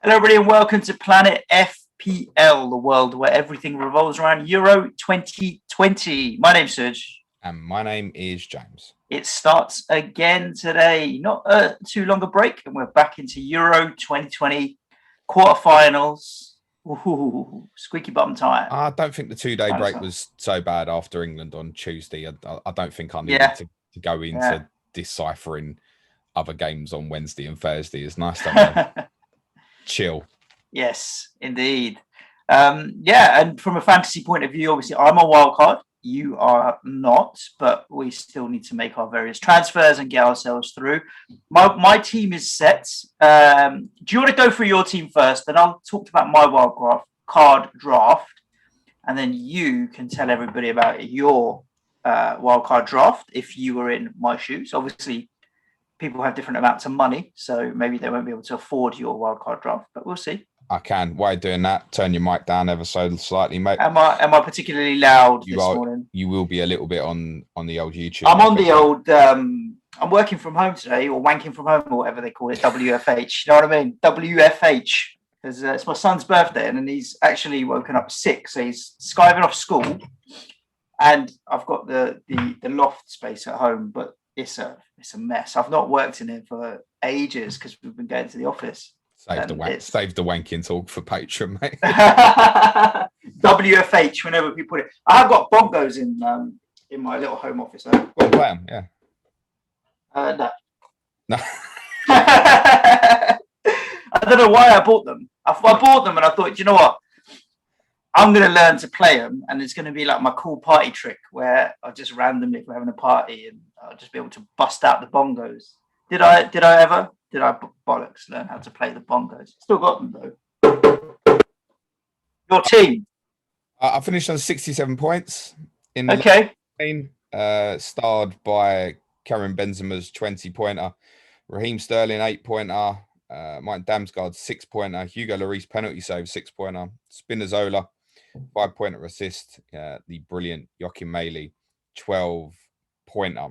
Hello, everybody, and welcome to Planet FPL, the world where everything revolves around Euro 2020. My name's Suj. And my name is James. It starts again today. Not too long a break, and we're back into Euro 2020 quarterfinals. Ooh, squeaky bum time. I don't think the 2-day break was so bad after England on Tuesday. I don't think I needed to go into deciphering other games on Wednesday and Thursday. It's nice to have chill. Yes, indeed. And from a fantasy point of view, obviously, I'm a wildcard. You are not, but we still need to make our various transfers and get ourselves through. My team is set. Do you want to go through your team first? Then I'll talk about my wildcard draft, and then you can tell everybody about your wildcard draft if you were in my shoes. Obviously, people have different amounts of money, so maybe they won't be able to afford your wildcard draft, but we'll see. I can. While you're doing that, turn your mic down ever so slightly, mate. Am I particularly loud this morning? You will be a little bit on the old YouTube. I'm on the old. I'm working from home today, or wanking from home, or whatever they call it. WFH. You know what I mean? WFH. Because it's my son's birthday, and he's actually woken up sick, so he's skiving off school, and I've got the loft space at home, but it's a mess. I've not worked in it for ages because we've been going to the office. Save the wanking talk for Patreon, mate. WFH, whenever we put it. I have got bongos in my little home office. Though. Well, play them, yeah. No. No. I don't know why I bought them. I bought them and I thought, you know what? I'm going to learn to play them, and it's going to be like my cool party trick where I just randomly, if we're having a party, and I'll just be able to bust out the bongos. Did I bollocks learn how to play the bongos? Still got them though. Your team? I finished on 67 points in the lane, starred by Karim Benzema's 20-pointer, Raheem Sterling 8-pointer, Mike Damsgaard 6-pointer, Hugo Lloris penalty save 6-pointer, Spinazzola 5-pointer assist, the brilliant Joachim Maley 12-pointer.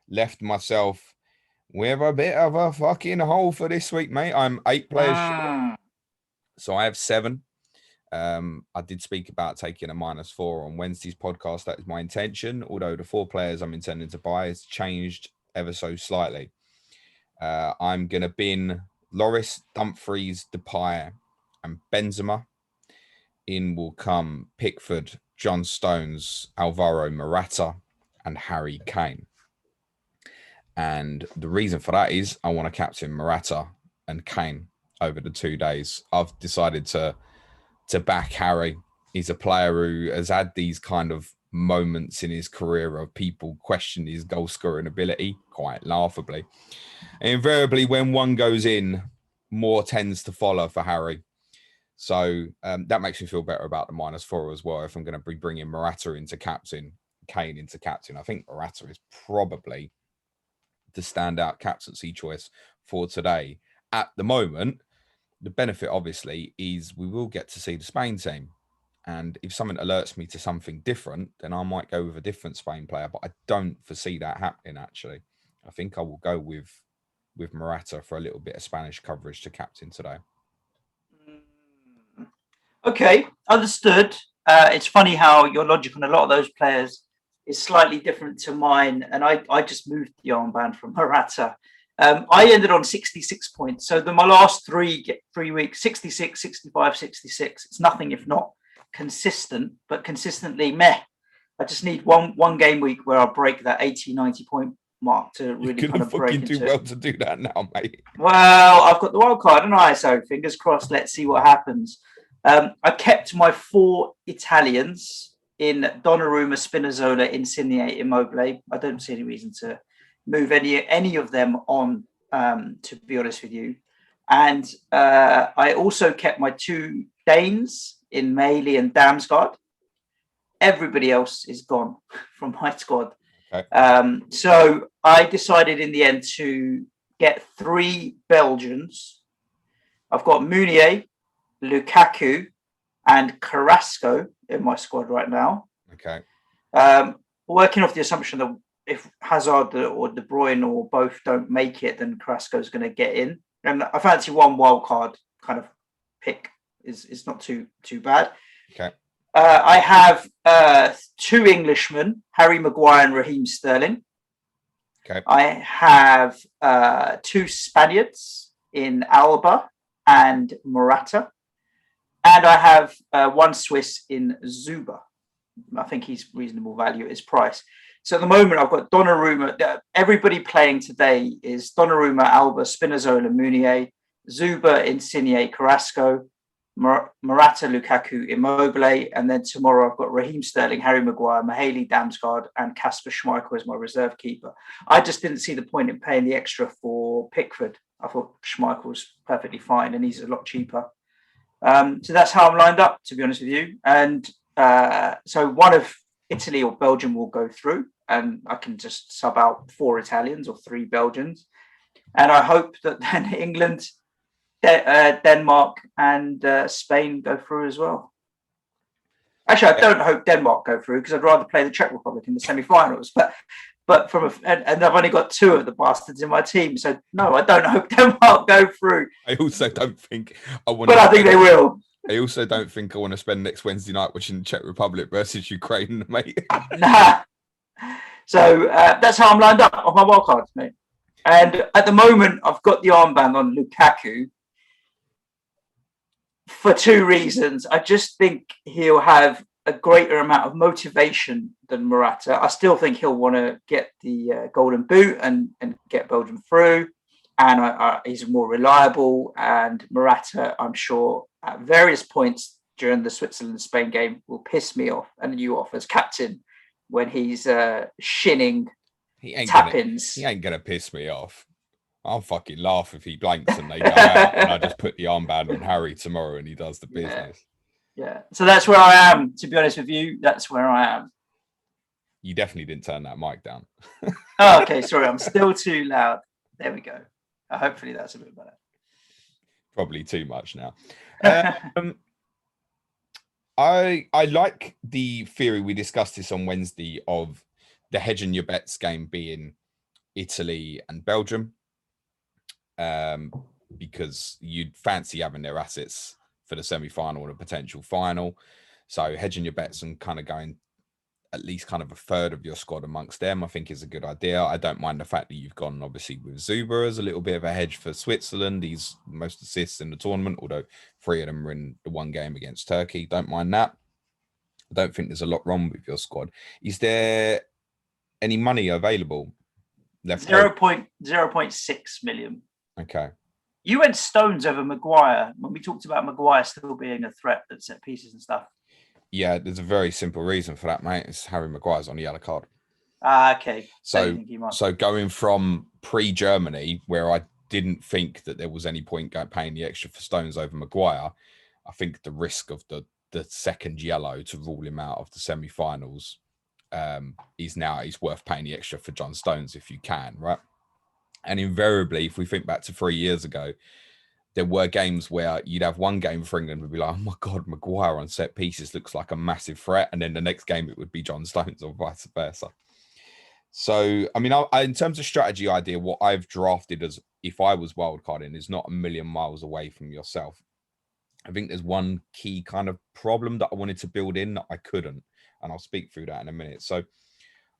Left myself with a bit of a fucking hole for this week, mate. I'm 8 players short, so I have 7. I did speak about taking a -4 on Wednesday's podcast. That is my intention, although the 4 players I'm intending to buy has changed ever so slightly. I'm going to bin Lloris, Dumfries, Depay, and Benzema. In will come Pickford, John Stones, Alvaro Morata, and Harry Kane. And the reason for that is I want to captain Morata and Kane over the 2 days. I've decided to back Harry. He's a player who has had these kind of moments in his career of people questioning his goal scoring ability, quite laughably. And invariably, when one goes in, more tends to follow for Harry. So that makes me feel better about the -4 as well. If I'm going to be bringing Morata into captain, Kane into captain, I think Morata is probably the standout captaincy choice for today. At the moment, the benefit obviously is we will get to see the Spain team, and if something alerts me to something different, then I might go with a different Spain player, but I don't foresee that happening. Actually, I think I will go with Morata for a little bit of Spanish coverage to captain today. Okay, understood. It's funny how your logic on a lot of those players is slightly different to mine, and I just moved the armband from Morata. I ended on 66 points. So my last three weeks, 66, 65, 66. It's nothing if not consistent, but consistently meh. I just need one game week where I'll break that 80, 90 point mark to really kind of break into. You do well to do that now, mate. Well, I've got the wild card, and so fingers crossed. Let's see what happens. I kept my 4 Italians in Donnarumma, Spinazzola, Insigne, Immobile. I don't see any reason to move any of them on, to be honest with you. And I also kept my 2 Danes in Maley and Damsgaard. Everybody else is gone from my squad. Okay. So I decided in the end to get 3 Belgians. I've got Meunier, Lukaku, and Carrasco in my squad right now. Okay. Working off the assumption that if Hazard or De Bruyne or both don't make it, then Carrasco's going to get in. And I fancy one wild card kind of pick is not too bad. Okay. I have 2 Englishmen, Harry Maguire and Raheem Sterling. Okay. I have 2 Spaniards in Alba and Morata. And I have 1 Swiss in Zuba. I think he's reasonable value at his price. So at the moment, I've got Donnarumma. Everybody playing today is Donnarumma, Alba, Spinazzola, Meunier, Zuba, Insigne, Carrasco, Morata, Lukaku, Immobile, and then tomorrow I've got Raheem Sterling, Harry Maguire, Mahaley, Damsgaard, and Kasper Schmeichel as my reserve keeper. I just didn't see the point in paying the extra for Pickford. I thought Schmeichel's perfectly fine, and he's a lot cheaper. So that's how I'm lined up, to be honest with you. And so one of Italy or Belgium will go through, and I can just sub out 4 Italians or 3 Belgians. And I hope that then England, Denmark, and Spain go through as well. Actually, I don't hope Denmark go through because I'd rather play the Czech Republic in the semi-finals. But and I've only got 2 of the bastards in my team, so no, I don't hope Denmark go through. I also don't think I want. But I think they will. I also don't think I want to spend next Wednesday night watching Czech Republic versus Ukraine, mate. Nah. So that's how I'm lined up on my wildcard, mate. And at the moment, I've got the armband on Lukaku for 2 reasons. I just think he'll have a greater amount of motivation than Morata. I still think he'll want to get the golden boot and get Belgium through. And he's more reliable. And Morata, I'm sure, at various points during the Switzerland-Spain game will piss me off and you off as captain when he's shinning tap-ins. He ain't gonna piss me off. I'll fucking laugh if he blanks and they go out and I just put the armband on Harry tomorrow and he does the business. Yeah. So that's where I am, to be honest with you. That's where I am. You definitely didn't turn that mic down. Oh, okay. Sorry, I'm still too loud. There we go. Hopefully that's a bit better. Probably too much now. I like the theory, we discussed this on Wednesday, of the hedging your bets game being Italy and Belgium, because you'd fancy having their assets for the semi-final and a potential final. So hedging your bets and kind of going at least kind of a third of your squad amongst them, I think is a good idea. I don't mind the fact that you've gone obviously with Zuba as a little bit of a hedge for Switzerland. He's most assists in the tournament, although 3 of them are in the 1 game against Turkey. Don't mind that. I don't think there's a lot wrong with your squad. Is there any money available left? 0.6 million. Okay. You went Stones over Maguire when we talked about Maguire still being a threat at set pieces and stuff. Yeah, there's a very simple reason for that, mate. It's Harry Maguire's on the yellow card. Okay. So going from pre-Germany, where I didn't think that there was any point paying the extra for Stones over Maguire, I think the risk of the second yellow to rule him out of the semi-finals is worth paying the extra for John Stones if you can, right? And invariably, if we think back to 3 years ago, there were games where you'd have one game for England would be like, oh my God, Maguire on set pieces looks like a massive threat. And then the next game, it would be John Stones or vice versa. So, I mean, in terms of strategy idea, what I've drafted as if I was wildcarding is not a million miles away from yourself. I think there's one key kind of problem that I wanted to build in that I couldn't. And I'll speak through that in a minute. So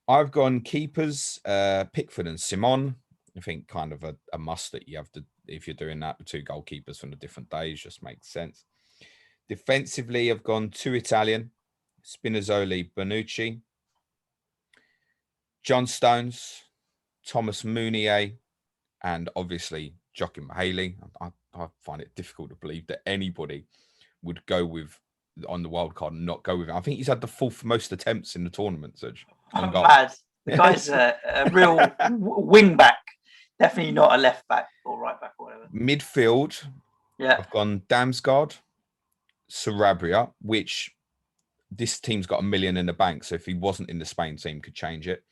I've gone keepers, Pickford and Simon. I think kind of a must that you have to, if you're doing that, the 2 goalkeepers from the different days just makes sense. Defensively, I've gone 2 Italian, Spinazzola, Bonucci, John Stones, Thomas Meunier, and obviously Joachim Mahaley. I find it difficult to believe that anybody would go with on the wild card and not go with him. I think he's had the 4th most attempts in the tournament, Suj. I'm mad. The guy's a real wing back. Definitely not a left back or right back or whatever. Midfield, yeah, I've gone Damsgaard, Sarabia, which this team's got $1 million in the bank. So if he wasn't in the Spain team, could change it.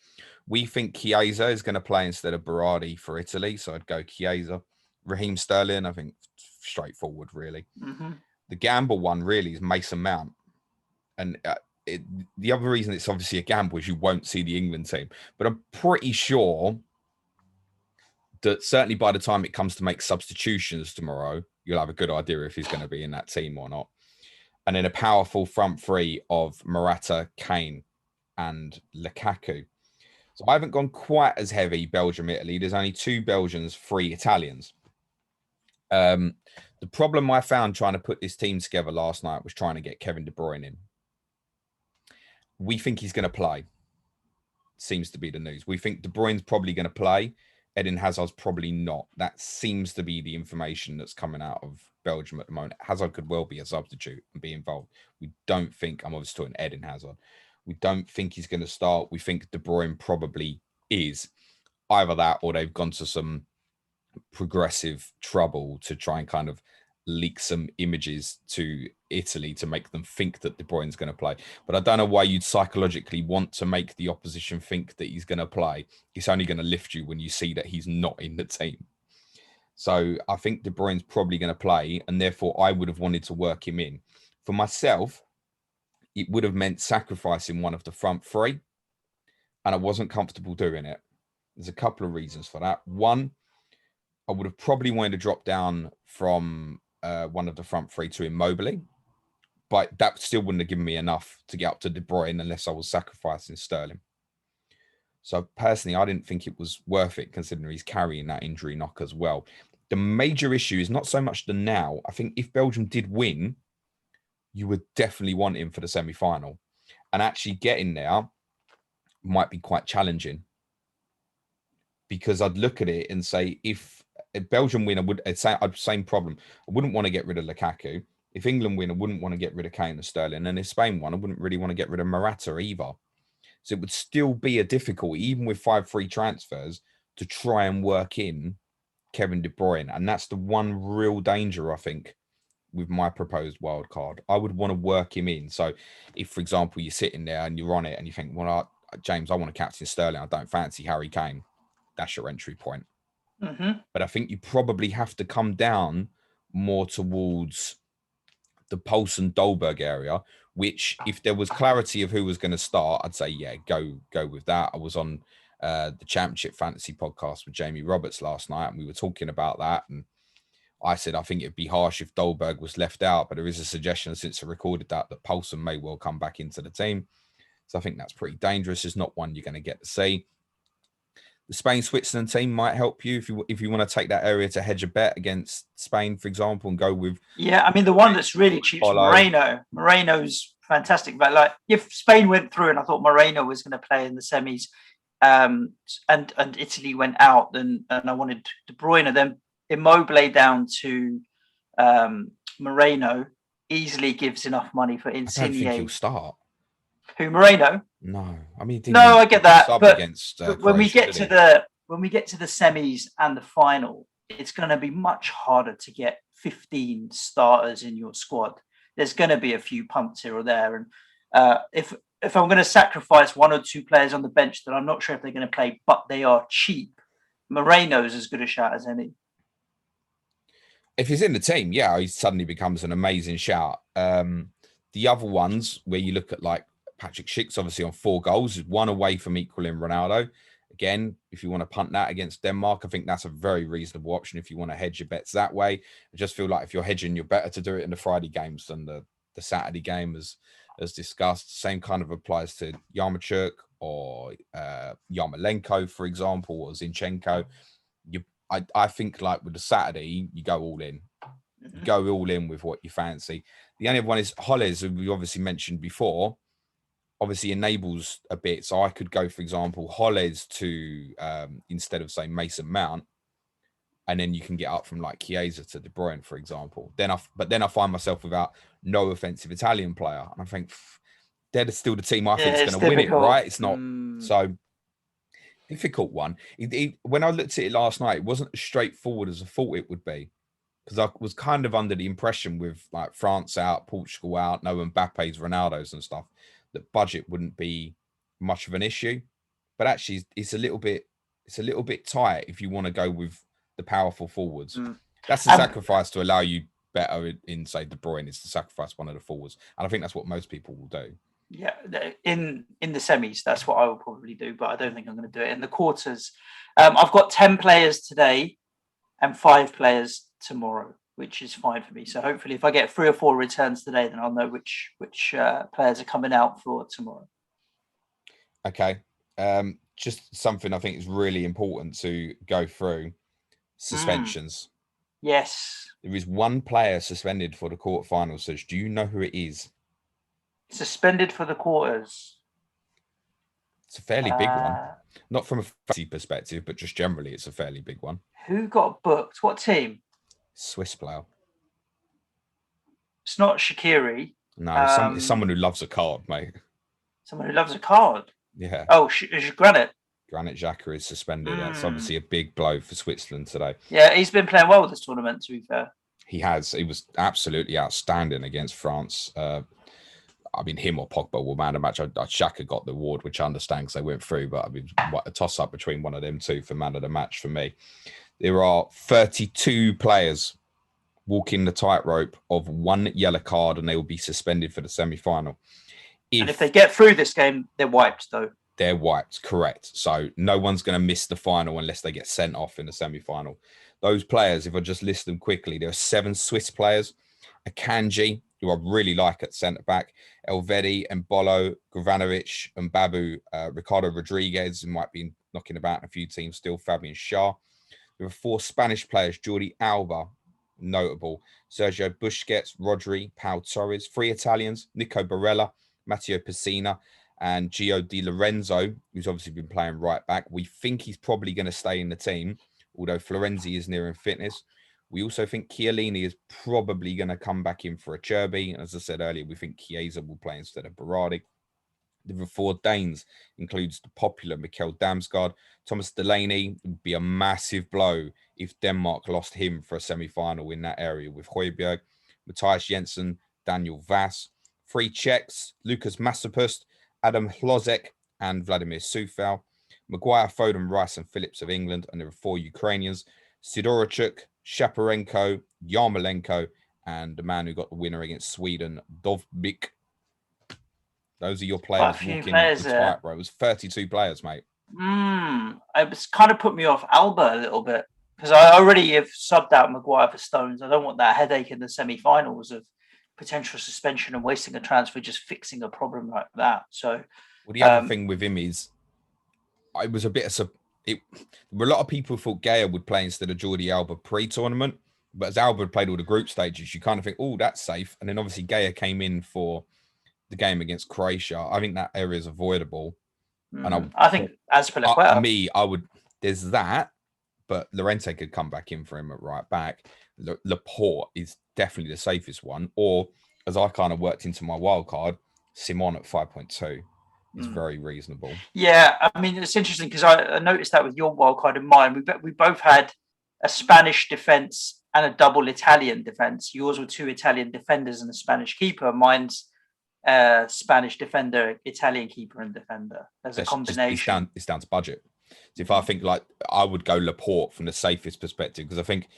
We think Chiesa is going to play instead of Berardi for Italy. So I'd go Chiesa. Raheem Sterling, I think straightforward, really. Mm-hmm. The gamble one really is Mason Mount. And the other reason it's obviously a gamble is you won't see the England team. But I'm pretty sure that certainly by the time it comes to make substitutions tomorrow, you'll have a good idea if he's going to be in that team or not. And then a powerful front three of Morata, Kane, and Lukaku. So I haven't gone quite as heavy Belgium, Italy. There's only 2 Belgians, 3 Italians. The problem I found trying to put this team together last night was trying to get Kevin De Bruyne in. We think he's going to play. Seems to be the news. We think De Bruyne's probably going to play. Eden Hazard's probably not. That seems to be the information that's coming out of Belgium at the moment. Hazard could well be a substitute and be involved. We don't think, I'm obviously talking Eden Hazard. We don't think he's going to start. We think De Bruyne probably is. Either that or they've gone to some progressive trouble to try and kind of leak some images to Italy to make them think that De Bruyne's going to play. But I don't know why you'd psychologically want to make the opposition think that he's going to play. It's only going to lift you when you see that he's not in the team. So I think De Bruyne's probably going to play, and therefore I would have wanted to work him in. For myself, it would have meant sacrificing one of the front 3, and I wasn't comfortable doing it. There's a couple of reasons for that. One, I would have probably wanted to drop down from one of the front 3 to Immobile, but that still wouldn't have given me enough to get up to De Bruyne unless I was sacrificing Sterling. So personally, I didn't think it was worth it considering he's carrying that injury knock as well. The major issue is not so much the now. I think if Belgium did win, you would definitely want him for the semi-final. And actually getting there might be quite challenging. Because I'd look at it and say, if Belgium win, I'd say same problem. I wouldn't want to get rid of Lukaku. If England win, I wouldn't want to get rid of Kane and Sterling. And if Spain won, I wouldn't really want to get rid of Morata either. So it would still be a difficulty, even with 5 free transfers, to try and work in Kevin De Bruyne. And that's the one real danger, I think, with my proposed wild card. I would want to work him in. So if, for example, you're sitting there and you're on it and you think, well, James, I want to captain Sterling. I don't fancy Harry Kane. That's your entry point. Mm-hmm. But I think you probably have to come down more towards the Poulsen Dolberg area, which if there was clarity of who was going to start, I'd say, yeah, go with that. I was on the Championship Fantasy podcast with Jamie Roberts last night, and we were talking about that. And I said, I think it'd be harsh if Dolberg was left out, but there is a suggestion since I recorded that Poulsen may well come back into the team. So I think that's pretty dangerous. It's not one you're going to get to see. The Spain-Switzerland team might help you if you want to take that area to hedge a bet against Spain, for example, and go with. Yeah, I mean, the one that's really cheap is Moreno. Moreno's fantastic. But like, if Spain went through and I thought Moreno was going to play in the semis, and Italy went out, and I wanted De Bruyne, then Immobile down to Moreno easily gives enough money for Insigne. I don't think he'll start. Who, Moreno? No, I mean, no, I get that. But against, when we get to the semis and the final, it's going to be much harder to get 15 starters in your squad. There's going to be a few punts here or there, and if I'm going to sacrifice 1 or 2 players on the bench that I'm not sure if they're going to play, but they are cheap, Moreno's as good a shot as any. If he's in the team, yeah, he suddenly becomes an amazing shout. The other ones where you look at like Patrick Schick's obviously on 4 goals, 1 away from equaling Ronaldo. Again, if you want to punt that against Denmark, I think that's a very reasonable option if you want to hedge your bets that way. I just feel like if you're hedging, you're better to do it in the Friday games than the Saturday game, as discussed. Same kind of applies to Yaremchuk or Yarmolenko, for example, or Zinchenko. I think like with the Saturday, you go all in. You go all in with what you fancy. The only other one is Holles, who we obviously mentioned before. Obviously enables a bit. So I could go, for example, Holles to instead of say Mason Mount, and then you can get up from like Chiesa to De Bruyne, for example. Then I find myself without no offensive Italian player, and I think they're still the team I think is going to win it, right? It's not so difficult one. When I looked at it last night, it wasn't as straightforward as I thought it would be. Because I was kind of under the impression with like France out, Portugal out, no Mbappe's, Ronaldo's and stuff, that budget wouldn't be much of an issue. But actually, it's a little bit tight if you want to go with the powerful forwards. That's the sacrifice to allow you better in say De Bruyne is to sacrifice one of the forwards, and I think that's what most people will do. Yeah, in the semis, that's what I will probably do, but I don't think I'm going to do it in the quarters. I've got 10 players today and 5 players tomorrow. which is fine for me. So hopefully, if I get 3 or 4 returns today, then I'll know which players are coming out for tomorrow. Okay. Just something I think is really important to go through: suspensions. Yes. There is one player suspended for the quarterfinals. So do you know who it is? Suspended for the quarters. It's a fairly big one. Not from a fantasy perspective, but just generally, it's a fairly big one. Who got booked? What team? Swiss player. It's not Shaqiri. No, it's someone who loves a card, mate. Someone who loves a card. Yeah. Oh, Granit. Granit Xhaka is suspended. That's obviously a big blow for Switzerland today. Yeah, he's been playing well this tournament, to be fair. He has. He was absolutely outstanding against France. I mean, him or Pogba will man a match. Xhaka got the award, which I understand because they went through, but I mean, a toss-up between one of them two for man of the match for me. There are 32 players walking the tightrope of 1 yellow card, and they will be suspended for the semi-final. And if they get through this game, they're wiped, though. They're wiped, correct. So no one's going to miss the final unless they get sent off in the semi-final. Those players, if I just list them quickly, there are 7 Swiss players. Akanji, who I really like at centre-back, Elvedi, Embolo, Gravanovic, and Babu, Ricardo Rodriguez, who might be knocking about in a few teams still, Fabian Schär. There are 4 Spanish players, Jordi Alba, notable, Sergio Busquets, Rodri, Pau Torres, 3 Italians, Nico Barella, Matteo Pessina, and Gio Di Lorenzo, who's obviously been playing right back. We think he's probably going to stay in the team, although Florenzi is nearing fitness. We also think Chiellini is probably going to come back in for a Cherby. And as I said earlier, we think Chiesa will play instead of Berardi. The 4 Danes includes the popular Mikkel Damsgaard. Thomas Delaney would be a massive blow if Denmark lost him for a semi-final in that area with Højbjerg, Matthias Jensen, Daniel Vass. 3 Czechs, Lukas Masopust, Adam Hlozek, and Vladimir Sufal. Maguire, Foden, Rice, and Phillips of England. And there are 4 Ukrainians, Sidorchuk, Shaparenko, Yarmolenko, and the man who got the winner against Sweden, Dovbyk. Those are your players walking the tightrope. It was 32 players, mate. It's kind of put me off Alba a little bit because I already have subbed out Maguire for Stones. I don't want that headache in the semi-finals of potential suspension and wasting a transfer just fixing a problem like that. So, well, the other thing with him is, it was a bit of a lot of people thought Gaya would play instead of Jordi Alba pre-tournament, but as Alba played all the group stages, you kind of think, oh, that's safe. And then obviously Gaya came in for the game against Croatia. I think that area is avoidable. And I think as for I would. There's that, but Llorente could come back in for him at right back. Laporte is definitely the safest one. Or, as I kind of worked into my wild card, Simon at 5.2 is very reasonable. Yeah, I mean, it's interesting because I noticed that with your wild card and mine. We both had a Spanish defense and a double Italian defense. Yours were 2 Italian defenders and a Spanish keeper. Mine's Spanish defender, Italian keeper, and defender as a combination. It's down to budget. So if I think I would go Laporte from the safest perspective, because I think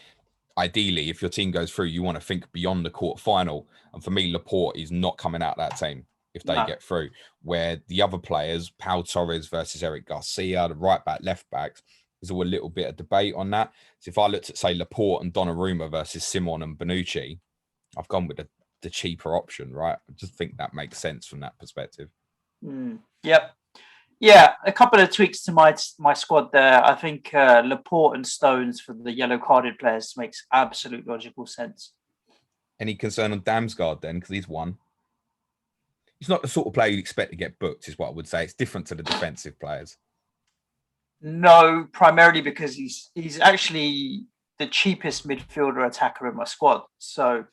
ideally, if your team goes through, you want to think beyond the quarterfinal. And for me, Laporte is not coming out that team if they get through. Where the other players, Pau Torres versus Eric Garcia, the right back, left backs, there's all a little bit of debate on that. So if I looked at, say, Laporte and Donnarumma versus Simon and Bonucci, I've gone with the cheaper option, right? I just think that makes sense from that perspective. Yep. Yeah, a couple of tweaks to my squad there. I think Laporte and Stones for the yellow carded players makes absolute logical sense. Any concern on Damsgaard then? Because he's one. He's not the sort of player you'd expect to get booked, is what I would say. It's different to the defensive players. No, primarily because he's actually the cheapest midfielder attacker in my squad. So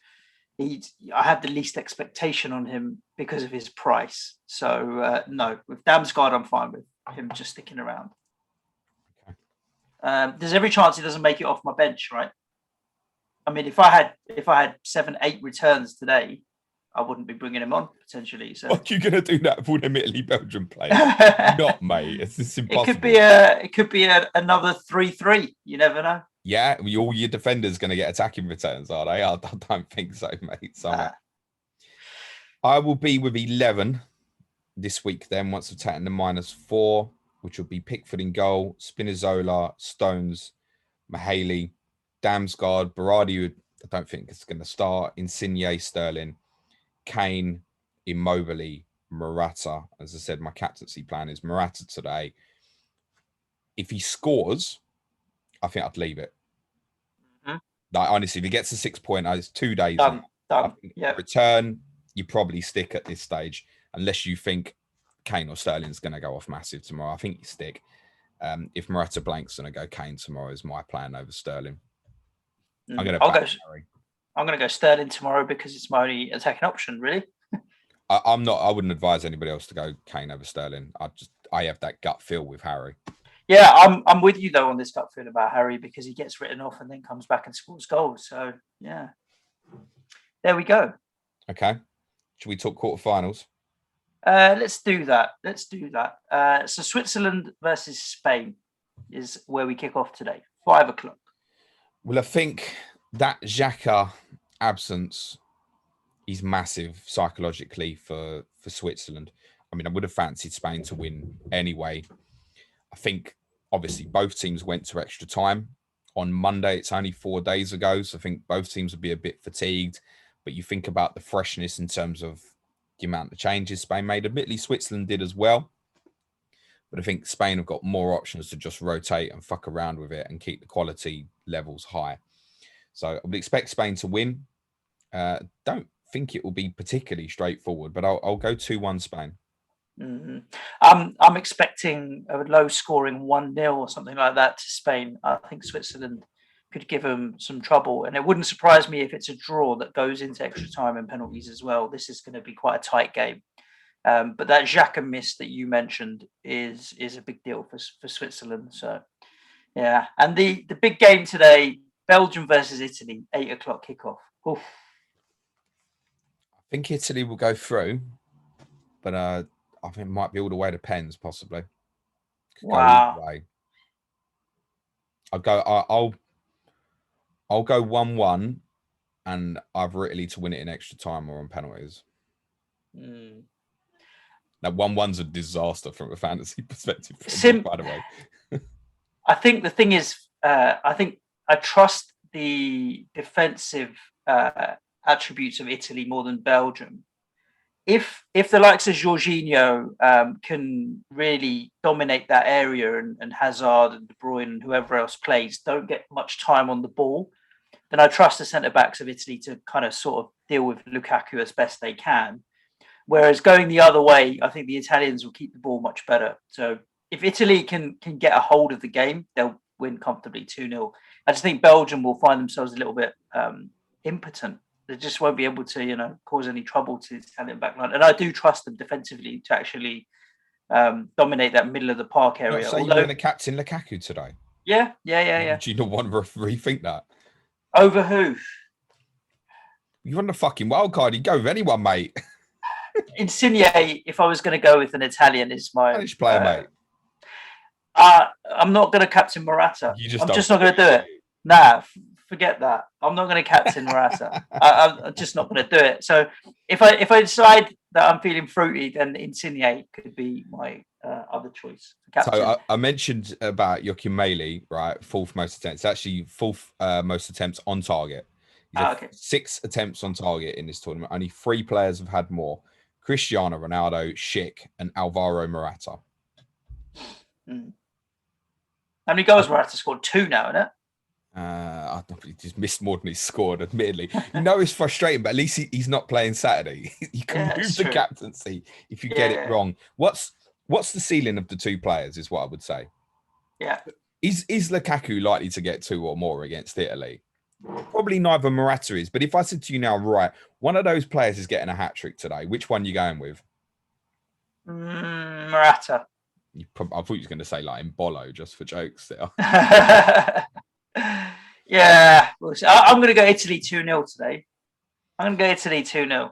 I had the least expectation on him because of his price. So no, with Damsgaard, I'm fine with him just sticking around. Okay. There's every chance he doesn't make it off my bench, right? I mean, if I had 7-8 returns today, I wouldn't be bringing him on potentially. So what are you gonna do that for them Italy-Belgium players? Not, mate. It's impossible. It could be another 3-3. You never know. Yeah, all your defenders going to get attacking returns, are they? I don't think so, mate. So I will be with 11 this week then, once I've taken the -4, which will be Pickford in goal, Spinazzola, Stones, Mahaley, Damsgaard, Berardi, I don't think it's going to start. Insigne, Sterling, Kane, Immobile, Morata. As I said, my captaincy plan is Morata today. If he scores, I think I'd leave it. Mhm. Like, honestly, if he gets a 6 pointer, it's 2 days Done. now. I Done. think Yeah. return, you probably stick at this stage, unless you think Kane or Sterling's going to go off massive tomorrow. I think you stick. If Morata blank's going to go Kane tomorrow is my plan over Sterling. I'm going to back Harry. I'm going to go Sterling tomorrow because it's my only attacking option, really. I'm not. I wouldn't advise anybody else to go Kane over Sterling. I have that gut feel with Harry. Yeah, I'm with you though on this gut feel about Harry because he gets written off and then comes back and scores goals. So yeah, there we go. Okay, should we talk quarterfinals? Let's do that. So Switzerland versus Spain is where we kick off today, 5 o'clock. Well, I think that Xhaka absence is massive psychologically for Switzerland. I mean, I would have fancied Spain to win anyway. I think obviously both teams went to extra time on Monday. It's only 4 days ago, so I think both teams will be a bit fatigued. But you think about the freshness in terms of the amount of changes Spain made. Admittedly, Switzerland did as well. But I think Spain have got more options to just rotate and fuck around with it and keep the quality levels high. So I would expect Spain to win. Don't think it will be particularly straightforward, but I'll go 2-1 Spain. Mm-hmm. I'm expecting a low scoring 1-0 or something like that to Spain. I think Switzerland could give them some trouble, and it wouldn't surprise me if it's a draw that goes into extra time and penalties as well. This is going to be quite a tight game. But that Xhaka miss that you mentioned is a big deal for Switzerland. So yeah, and the big game today, Belgium versus Italy, 8 o'clock kickoff. Oof. I think Italy will go through, but I think it might be all the way to pens, possibly. Could go either way. I'll go 1-1, and I've Italy to win it in extra time or on penalties. Now, 1-1's a disaster from a fantasy perspective, by the way. I think the thing is, I think I trust the defensive attributes of Italy more than Belgium. If the likes of Jorginho can really dominate that area and Hazard and De Bruyne and whoever else plays don't get much time on the ball, then I trust the centre-backs of Italy to kind of sort of deal with Lukaku as best they can. Whereas going the other way, I think the Italians will keep the ball much better. So if Italy can get a hold of the game, they'll win comfortably 2-0. I just think Belgium will find themselves a little bit impotent. They just won't be able to, cause any trouble to the Italian backline. And I do trust them defensively to actually dominate that middle of the park area. So you're going to captain Lukaku today? Yeah. Do you not want to rethink that? Over who? You're on the fucking wild card. You go with anyone, mate. Insigne, if I was going to go with an Italian, is my Spanish player, mate. I'm not going to captain Morata. I'm just not going to do it. Nah, forget that. I'm not going to captain Morata. I'm just not going to do it. So if I decide that I'm feeling fruity, then Insigne could be my other choice for captain. So I mentioned about Joachim Meili, right? 4th most attempts. It's actually 4th most attempts on target. He's had 6 attempts on target in this tournament. Only 3 players have had more. Cristiano Ronaldo, Schick, and Alvaro Morata. How many goals Morata scored? 2 now, isn't it? I don't think he's missed more than he's scored, admittedly. It's frustrating, but at least he's not playing Saturday. You can move the captaincy if you get it wrong. What's the ceiling of the 2 players is what I would say. Yeah. Is Lukaku likely to get 2 or more against Italy? Probably neither Morata is, but if I said to you now, right, one of those players is getting a hat-trick today, which one are you going with? Morata. I thought you were going to say like Mbolo just for jokes there. Yeah. I'm going to go Italy 2-0 today. I'm going to go Italy 2-0.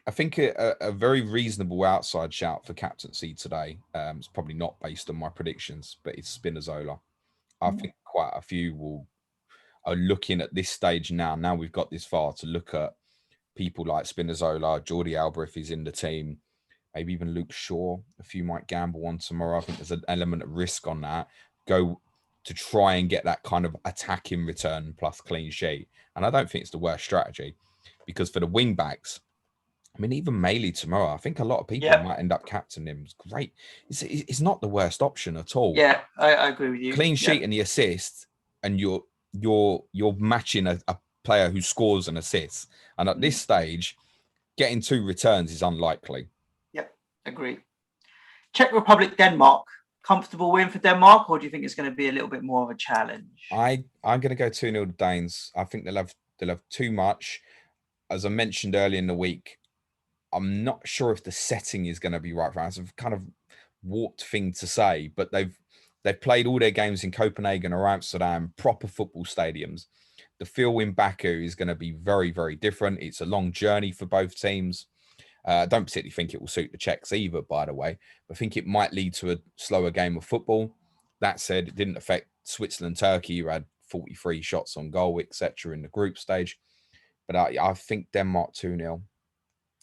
I think a very reasonable outside shout for captaincy today. It's probably not based on my predictions, but it's Spinazzola. I think quite a few are looking at this stage now. Now we've got this far to look at people like Spinazzola, Jordi Alba if he's in the team, maybe even Luke Shaw. A few might gamble on tomorrow. I think there's an element of risk on that. Go to try and get that kind of attacking return plus clean sheet. And I don't think it's the worst strategy, because for the wing backs, I mean, even Maley tomorrow, I think a lot of people might end up captaining him. It's great. It's not the worst option at all. Yeah, I agree with you. Clean sheet and the assist, and you're matching a player who scores and assists. And at this stage, getting 2 returns is unlikely. Yep, agree. Czech Republic, Denmark. Comfortable win for Denmark, or do you think it's going to be a little bit more of a challenge? I'm going to go 2-0 to Danes. I think they'll have too much. As I mentioned earlier in the week, I'm not sure if the setting is going to be right for us. It's a kind of warped thing to say, but they've played all their games in Copenhagen or Amsterdam, proper football stadiums. The feel in Baku is going to be very, very different. It's a long journey for both teams. I don't particularly think it will suit the Czechs either, by the way. I think it might lead to a slower game of football. That said, it didn't affect Switzerland, Turkey, who had 43 shots on goal, etc. in the group stage. But I think Denmark 2-0.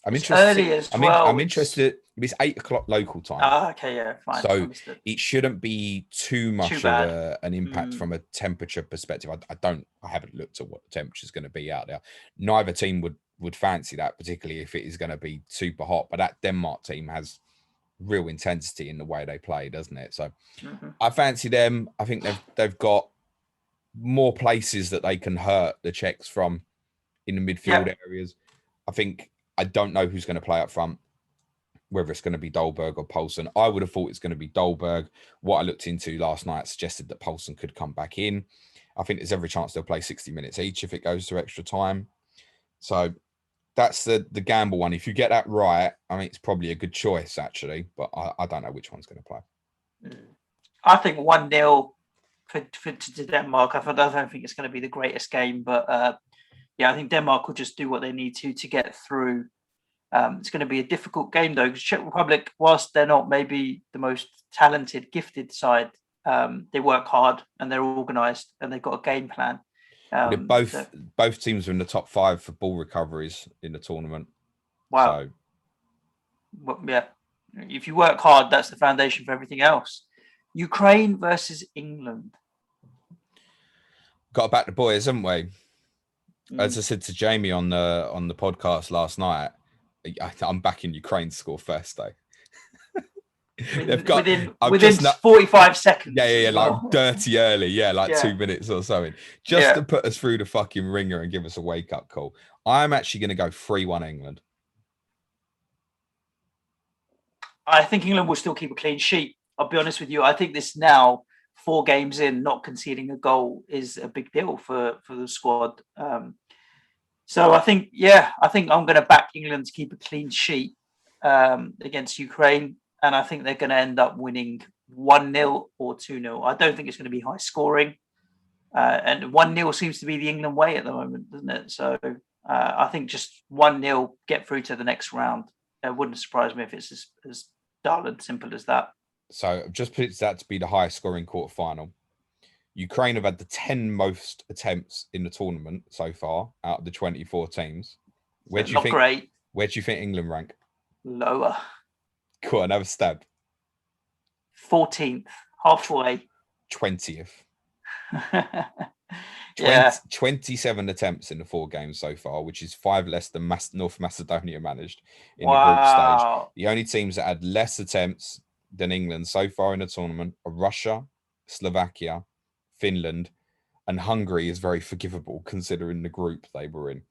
I'm interested. I'm interested. It's 8 o'clock local time. Okay, yeah, fine. So it shouldn't be too much of an impact from a temperature perspective. I haven't looked at what the temperature is going to be out there. Neither team would fancy that, particularly if it is going to be super hot. But that Denmark team has real intensity in the way they play, doesn't it? So I fancy them. I think they've got more places that they can hurt the Czechs from in the midfield areas. I don't know who's going to play up front, whether it's going to be Dolberg or Poulsen. I would have thought it's going to be Dolberg. What I looked into last night suggested that Poulsen could come back in. I think there's every chance they'll play 60 minutes each if it goes to extra time. So that's the gamble one. If you get that right, I mean, it's probably a good choice, actually. But I don't know which one's going to play. I think 1-0 to Denmark. I don't think it's going to be the greatest game, but I think Denmark will just do what they need to get through. It's going to be a difficult game, though, because Czech Republic, whilst they're not maybe the most talented, gifted side, they work hard and they're organised and they've got a game plan. Both teams are in the top 5 for ball recoveries in the tournament. Wow. If you work hard, that's the foundation for everything else. Ukraine versus England. Got to back the boys, haven't we? As I said to Jamie on the podcast last night, I'm backing Ukraine to score first, though. Within 45 seconds. Yeah, like dirty early. 2 minutes or something. Just to put us through the fucking ringer and give us a wake-up call. I'm actually going to go 3-1 England. I think England will still keep a clean sheet. I'll be honest with you. I think this now, 4 games in, not conceding a goal is a big deal for the squad. So I think I'm going to back England to keep a clean sheet against Ukraine. And I think they're going to end up winning 1-0 or 2-0. I don't think it's going to be high scoring. And 1-0 seems to be the England way at the moment, doesn't it? So I think just 1-0, get through to the next round. It wouldn't surprise me if it's as dull and simple as that. So I've just put that to be the highest scoring quarterfinal. Ukraine have had the 10 most attempts in the tournament so far out of the 24 teams. Where do you think England rank? Lower. Cool, another stab. 14th, halfway. 20th. 27 attempts in the 4 games so far, which is 5 less than North Macedonia managed in the group stage. The only teams that had less attempts than England so far in the tournament are Russia, Slovakia, Finland, and Hungary is very forgivable considering the group they were in.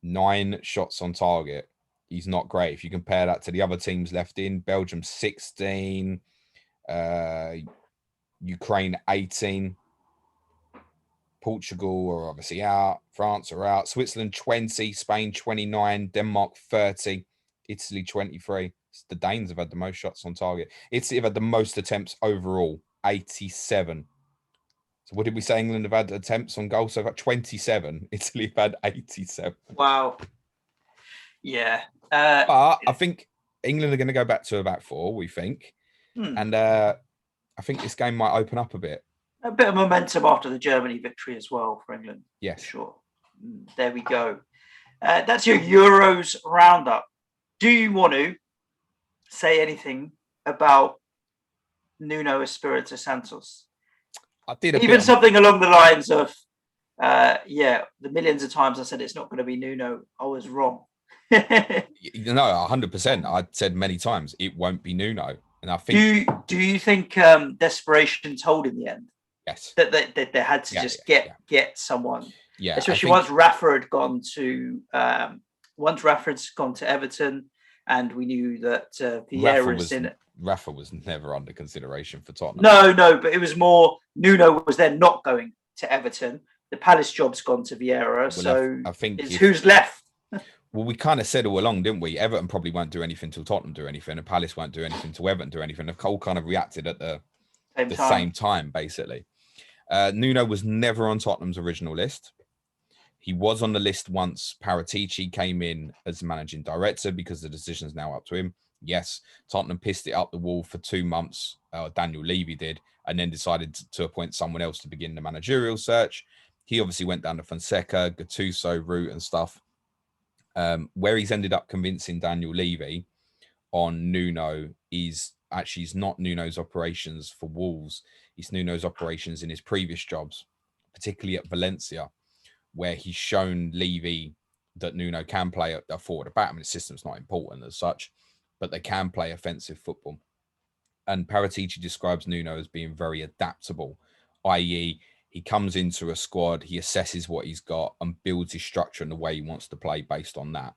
9 shots on target. He's not great. If you compare that to the other teams left in, Belgium 16, Ukraine 18, Portugal are obviously out, France are out, Switzerland 20, Spain 29, Denmark 30, Italy 23. The Danes have had the most shots on target. Italy have had the most attempts overall, 87. So what did we say? England have had attempts on goal so far? 27. Italy have had 87. Wow. Yeah. But I think England are going to go back to about 4, we think. And I think this game might open up a bit. A bit of momentum after the Germany victory as well for England. Yes. Sure. There we go. That's your Euros roundup. Do you want to say anything about Nuno Espirito Santos? I did a Even bit. something along the lines of, the millions of times I said it's not going to be Nuno, I was wrong. No, 100%. I said many times it won't be Nuno, and I think. Do you think desperation told in the end? Yes. That they had to just get someone. Yeah. Especially once Rafa had gone to Rafa's gone to Everton, and we knew that Vieira's in it. Rafa was never under consideration for Tottenham. No, but it was more Nuno was then not going to Everton. The Palace job's gone to Vieira, well, so I think it's who's left. Well, we kind of said all along, didn't we? Everton probably won't do anything till Tottenham do anything, and Palace won't do anything till Everton do anything. They've all kind of reacted at the same time, basically. Nuno was never on Tottenham's original list. He was on the list once Paratici came in as managing director because the decision's now up to him. Yes, Tottenham pissed it up the wall for 2 months. Daniel Levy did, and then decided to appoint someone else to begin the managerial search. He obviously went down the Fonseca, Gattuso route and stuff. Where he's ended up convincing Daniel Levy on Nuno is not Nuno's operations for Wolves. It's Nuno's operations in his previous jobs, particularly at Valencia, where he's shown Levy that Nuno can play a forward or back. I mean, the system's not important as such, but they can play offensive football. And Paratici describes Nuno as being very adaptable, i.e., he comes into a squad, he assesses what he's got and builds his structure and the way he wants to play based on that.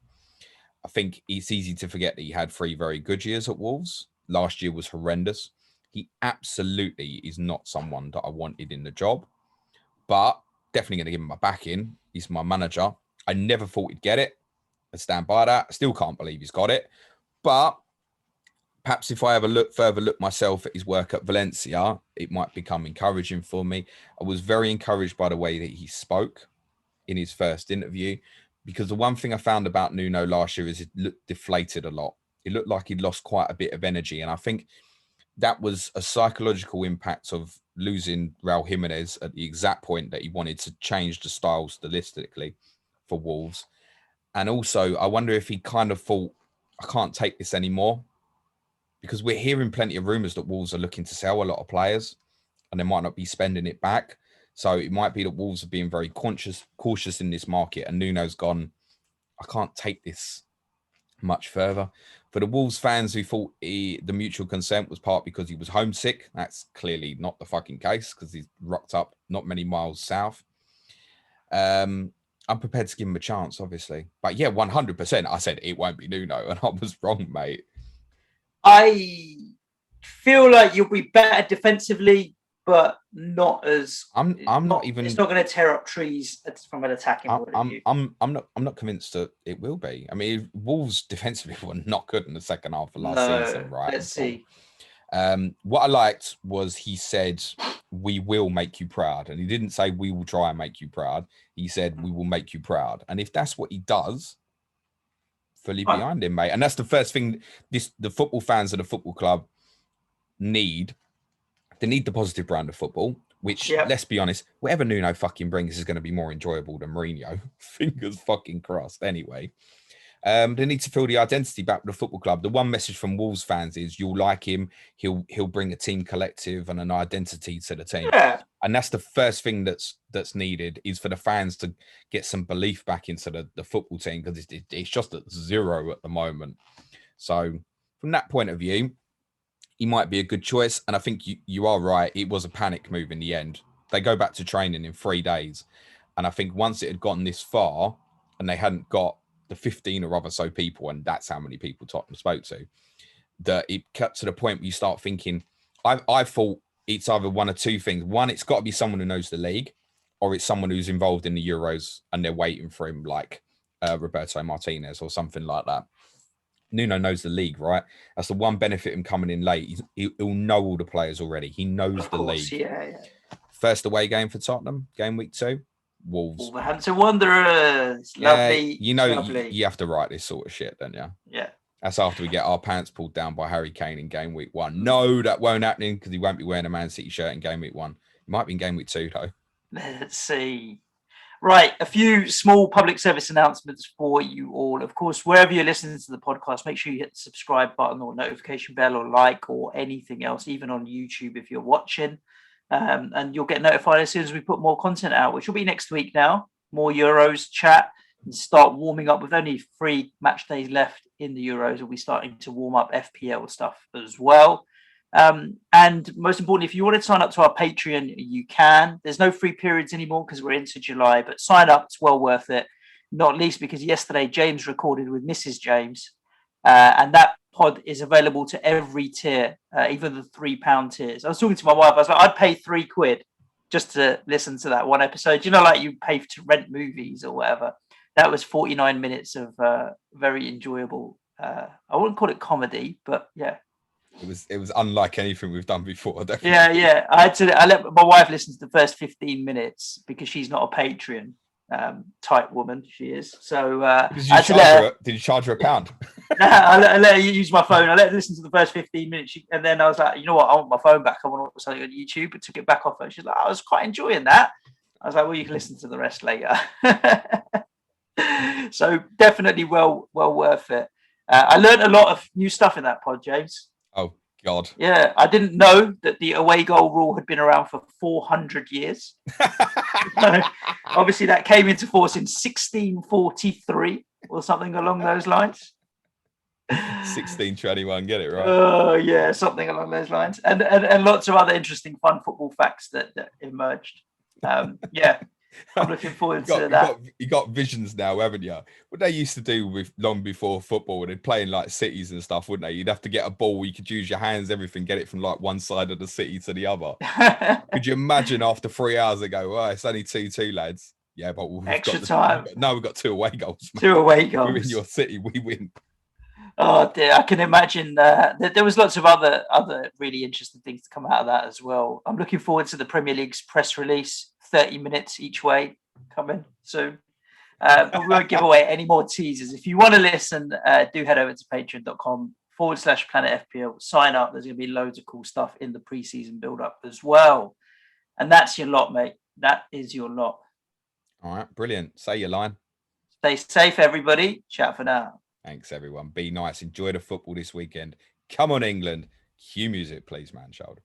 I think it's easy to forget that he had 3 very good years at Wolves. Last year was horrendous. He absolutely is not someone that I wanted in the job, but definitely going to give him my backing. He's my manager. I never thought he'd get it. I stand by that. I still can't believe he's got it. But perhaps if I have a further look myself at his work at Valencia, it might become encouraging for me. I was very encouraged by the way that he spoke in his first interview, because the one thing I found about Nuno last year is it looked deflated a lot. It looked like he'd lost quite a bit of energy. And I think that was a psychological impact of losing Raul Jimenez at the exact point that he wanted to change the style stylistically for Wolves. And also, I wonder if he kind of thought, I can't take this anymore, because we're hearing plenty of rumours that Wolves are looking to sell a lot of players and they might not be spending it back. So it might be that Wolves are being very cautious in this market, and Nuno's gone, I can't take this much further. For the Wolves fans who thought the mutual consent was part because he was homesick, that's clearly not the fucking case, because he's rocked up not many miles south. I'm prepared to give him a chance, obviously. But yeah, 100%. I said it won't be Nuno, and I was wrong, mate. I feel like you'll be better defensively, but not as. I'm not even. It's not going to tear up trees from an attacking point of view. I'm not convinced that it will be. I mean, Wolves defensively were not good in the second half of last season, right? Let's see. What I liked was he said, "We will make you proud," and he didn't say we will try and make you proud. He said, "We will make you proud," and if that's what he does, fully behind him, mate. And that's the first thing the football fans of the football club need. They need the positive brand of football, which, let's be honest, whatever Nuno fucking brings is going to be more enjoyable than Mourinho. Fingers fucking crossed. Anyway, they need to feel the identity back with the football club. The one message from Wolves fans is you'll like him. He'll bring a team collective and an identity to the team. Yeah. And that's the first thing that's needed, is for the fans to get some belief back into the football team, because it's just at 0 at the moment. So from that point of view, he might be a good choice. And I think you are right. It was a panic move in the end. They go back to training in 3 days. And I think once it had gotten this far and they hadn't got the 15 or other so people, and that's how many people Tottenham spoke to, that it cut to the point where you start thinking, I thought it's either one or two things. One, it's got to be someone who knows the league, or it's someone who's involved in the Euros and they're waiting for him, like Roberto Martinez or something like that. Nuno knows the league, right? That's the one benefit him coming in late. He'll know all the players already. He knows the league. Yeah. First away game for Tottenham, game week 2, Wolves. Wolverhampton Wanderers. Lovely. You know, lovely. you have to write this sort of shit, don't you? Yeah. That's after we get our pants pulled down by Harry Kane in game week 1. No, that won't happen, because he won't be wearing a Man City shirt in game week 1. He might be in game week 2, though. Let's see. Right, a few small public service announcements for you all. Of course, wherever you're listening to the podcast, make sure you hit the subscribe button or notification bell or like or anything else, even on YouTube if you're watching. And you'll get notified as soon as we put more content out, which will be next week now. More Euros chat and start warming up with only 3 match days left in the Euros. We'll be starting to warm up FPL stuff as well. And most importantly, if you want to sign up to our Patreon, you can. There's no free periods anymore because we're into July, but sign up. It's well worth it. Not least because yesterday James recorded with Mrs. James, and that pod is available to every tier, even the £3 tiers. I was talking to my wife. I was like, I'd pay £3 just to listen to that one episode. You know, like you pay to rent movies or whatever. That was 49 minutes of very enjoyable. I wouldn't call it comedy, but yeah. It was unlike anything we've done before. Definitely. Yeah. I let my wife listen to the first 15 minutes because she's not a Patreon type woman. She is. So did you charge her £1? I let her use my phone. I let her listen to the first 15 minutes, and then I was like, you know what? I want my phone back. I want to watch something on YouTube. But took it back off her. She's like, I was quite enjoying that. I was like, well, you can listen to the rest later. So definitely well worth it. I learned a lot of new stuff in that pod, James. Oh God! Yeah, I didn't know that the away goal rule had been around for 400 years. Obviously, that came into force in 1643 or something along those lines. 1621, get it right. Oh yeah, something along those lines, and lots of other interesting, fun football facts that emerged. Yeah. I'm looking forward to that. You got visions now, haven't you? What they used to do with long before football, they'd play in like cities and stuff, wouldn't they? You'd have to get a ball, you could use your hands, everything, get it from like one side of the city to the other. Could you imagine after 3 hours they go, oh, it's only 2-2, lads. Yeah, but we've extra got time. We've got 2 away goals. Mate. 2 away goals. We're in your city, we win. Oh dear, I can imagine there was lots of other really interesting things to come out of that as well. I'm looking forward to the Premier League's press release, 30 minutes each way, coming soon. But we won't give away any more teasers. If you want to listen, do head over to patreon.com/Planet FPL. Sign up. There's going to be loads of cool stuff in the preseason build-up as well. And that's your lot, mate. That is your lot. All right, brilliant. Say your line. Stay safe, everybody. Chat for now. Thanks, everyone. Be nice. Enjoy the football this weekend. Come on, England. Cue music, please, man, child.